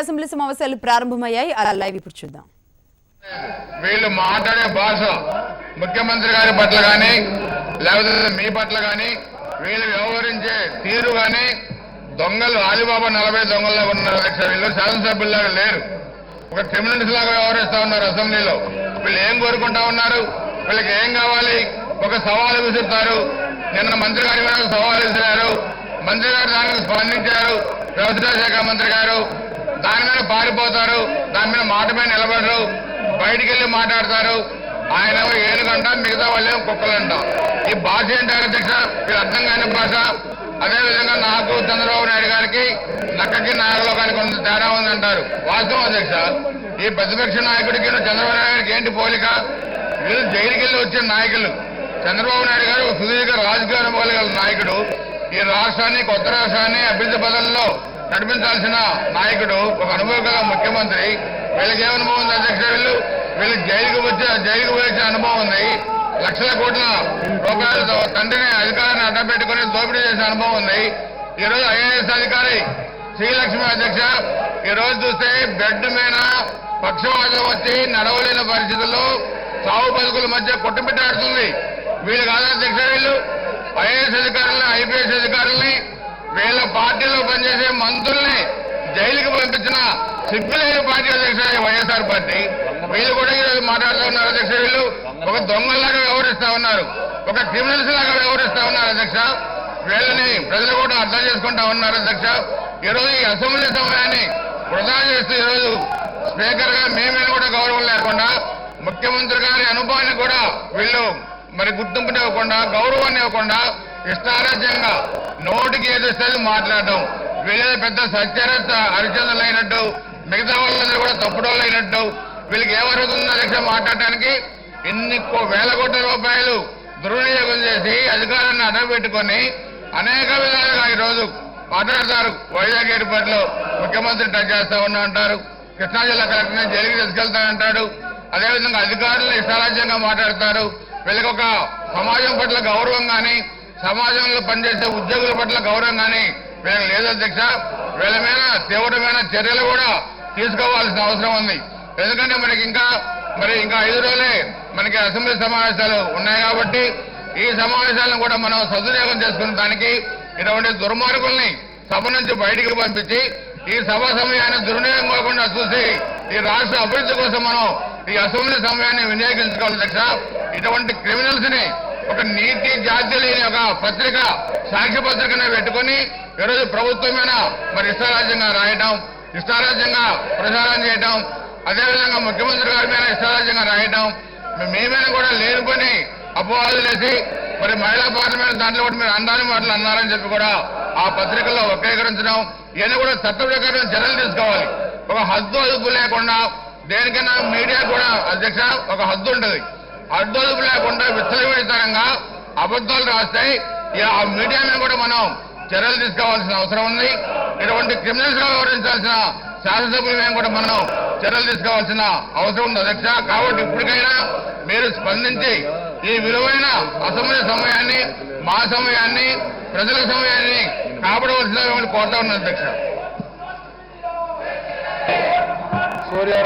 Assembly సమావేశాలు ప్రారంభమయ్యాయి. అలా లైవ్ ఇప్పుడు చూద్దాం. వీళ్ళు మాట్లాడే భాష ముఖ్యమంత్రి గారి పట్ల కానీ లేకపోతే మీ పట్ల కానీ వీళ్ళు వ్యవహరించే తీరు కానీ దొంగలు ఆలిబాబా 40 దొంగల్లో ఉన్నారు అధ్యక్ష. వీళ్ళు శాసనసభ్యుల్లాగా లేరు, ఒక క్రిమినల్స్ లాగా వ్యవహరిస్తా ఉన్నారు అసెంబ్లీలో. వీళ్ళు ఏం కోరుకుంటా ఉన్నారు, వీళ్ళకి ఏం కావాలి, ఒక సవాలు విసురుతారు. నిన్న మంత్రి గారి మీద సవాలు విసిరారు, మంత్రి గారు దానికి స్పందించారు. వ్యవసాయ శాఖ మంత్రి గారు దాని మీద పారిపోతారు, దాని మీద మాట మీద నిలబడరు, బయటికి వెళ్ళి మాట్లాడతారు. ఆయన ఏనుగంట, మిగతా వాళ్ళేమో కుక్కలంట. ఈ భాష ఏంటారు అధ్యక్ష? ఇది అర్థం కాని భాష. అదేవిధంగా నాకు చంద్రబాబు నాయుడు గారికి నక్కకి నాగలోకానికి కొంత తేడా ఉందంటారు. వాస్తవం అధ్యక్ష, ఈ ప్రతిపక్ష నాయకుడికి చంద్రబాబు నాయుడు గారికి ఏంటి పోలిక? వీళ్ళు జైలుకి వెళ్ళి వచ్చిన నాయకులు. చంద్రబాబు నాయుడు గారు ఒక సుదీర్ఘ రాజకీయ అనుభవాలు గల నాయకుడు. ఈ రాష్ట్రాన్ని, కొత్త రాష్ట్రాన్ని అభివృద్ధి పదంలో నడిపించాల్సిన నాయకుడు, ఒక అనుభవం గల ముఖ్యమంత్రి. వీళ్ళకి ఏం అనుభవం ఉంది అధ్యక్ష? వీళ్ళు జైలుకు వచ్చిన అనుభవం ఉంది. లక్షల కోట్ల రూపాయలతో తండ్రిని, అధికారాన్ని అడ్డపెట్టుకుని దోపిడీ చేసిన అనుభవం ఉంది. ఈరోజు ఐఏఎస్ అధికారి శ్రీలక్ష్మి అధ్యక్ష, ఈ రోజు చూస్తే బెడ్ మీద పక్షవాతం వచ్చి నడవలేని పరిస్థితుల్లో సాగు బతుకుల మధ్య కొట్టుమిట్టాడుతుంది. వీళ్ళు కాదా అధ్యక్ష? వీళ్ళు ఐఏఎస్ అధికారులని, ఐపీఎస్ అధికారులని, వీళ్ళ పార్టీలో పనిచేసే మంత్రుల్ని జైలుకి పంపించిన సిగ్గులేని పార్టీ అధ్యక్ష వైఎస్ఆర్ పార్టీ. వీళ్ళు కూడా ఈరోజు మాట్లాడుతూ ఉన్నారు అధ్యక్ష. వీళ్ళు ఒక దొంగల్లాగా వ్యవహరిస్తా ఉన్నారు, ఒక క్రిమినల్స్ లాగా వ్యవహరిస్తా ఉన్నారు అధ్యక్ష. వీళ్ళని ప్రజలు కూడా అర్థం చేసుకుంటా ఉన్నారు అధ్యక్ష. ఈరోజు ఈ అసెంబ్లీ సమయాన్ని వృధా చేస్తూ ఈరోజు స్పీకర్ గా మేమేనా కూడా గౌరవం లేకుండా, ముఖ్యమంత్రి గారి అనుభవాన్ని కూడా వీళ్ళు మరి గుర్తింపుని ఇవ్వకుండా, గౌరవాన్ని ఇవ్వకుండా ఇష్టారాజ్యంగా నోటికి ఏదొస్తుంది మాట్లాడడం. వీళ్ళేదో పెద్ద సత్యరథ హరిచంద్రులు అయినట్టు, మిగతా వాళ్ళందరూ కూడా తప్పుడోళ్ళు అయినట్టు. వీళ్ళకి ఏమరుగుతుంది అధ్యక్ష మాట్లాడటానికి? ఇన్ని వేల కోట్ల రూపాయలు దుర్వినియోగం చేసి అధికారాన్ని అడ్డపెట్టుకొని అనేక విధాలుగా ఈరోజు మాట్లాడతారు. వైజాగ్ ఎయిర్పోర్ట్ లో ముఖ్యమంత్రి టచ్ చేస్తా ఉన్నా అంటారు, కృష్ణా జిల్లా కలెక్టర్ని జైలుకి తీసుకెళ్తానంటాడు. అదేవిధంగా అధికారులు ఇష్టారాజ్యంగా మాట్లాడతారు. వీళ్ళకి ఒక సమాజం పట్ల గౌరవం కానీ, సమాజంలో పనిచేసే ఉద్యోగుల పట్ల గౌరవం కానీ వీళ్ళకి లేదు అధ్యక్ష. వీళ్ళ మీద తీవ్రమైన చర్యలు కూడా తీసుకోవాల్సిన అవసరం ఉంది. ఎందుకంటే మనకి ఇంకా 5 రోజులే మనకి అసెంబ్లీ సమావేశాలు ఉన్నాయి కాబట్టి ఈ సమావేశాలను కూడా మనం సద్వినియోగం చేసుకున్న దానికి ఇటువంటి దుర్మార్గుల్ని సభ నుంచి బయటికి పంపించి ఈ సభ సమయాన్ని దుర్వినియోగం కాకుండా చూసి ఈ రాష్ట్ర అభివృద్ధి కోసం మనం ఈ అసెంబ్లీ సమయాన్ని వినియోగించుకోవాలి అధ్యక్ష. ఇటువంటి క్రిమినల్స్ ని ఒక నీతి జాతి లేని ఒక పత్రిక, సాక్షి పత్రికను పెట్టుకుని ఈరోజు ప్రభుత్వమైన మరి ఇష్టారాజ్యంగా రాయటం, ఇష్టారాజ్యంగా ప్రచారం చేయటం, అదేవిధంగా ముఖ్యమంత్రి గారి మీద ఇష్టారాజ్యంగా రాయటం, మేమైనా కూడా లేనిపోని అపవాదులు వేసి మరి మహిళా పార్లమెంట్ దాంట్లో కూడా మీరు అందాని మాటలు అన్నారని చెప్పి కూడా ఆ పత్రికల్లో వక్రీకరించడం, ఇవన్నీ కూడా చట్ట ప్రకారం చర్యలు తీసుకోవాలి. ఒక హద్దు అదుపు లేకుండా దేనికైనా మీడియా కూడా అధ్యక్ష ఒక హద్దు ఉంటుంది. హద్దు అదుపు లేకుండా విచ్చలవిడితనంగా అబద్ధాలు రాస్తాయి. ఆ మీడియా మీద కూడా మనం చర్యలు తీసుకోవాల్సిన అవసరం ఉంది. ఇటువంటి క్రిమినల్స్ గా వ్యవహరించాల్సిన శాసనసభ్యుల మీద కూడా మనం చర్యలు తీసుకోవాల్సిన అవసరం ఉంది అధ్యక్ష. కాబట్టి ఇప్పటికైనా మీరు స్పందించి ఈ విలువైన అసెంబ్లీ సమయాన్ని, మా సమయాన్ని, ప్రజల సమయాన్ని కాపాడవలసిన కోరుతా ఉన్నాను అధ్యక్ష.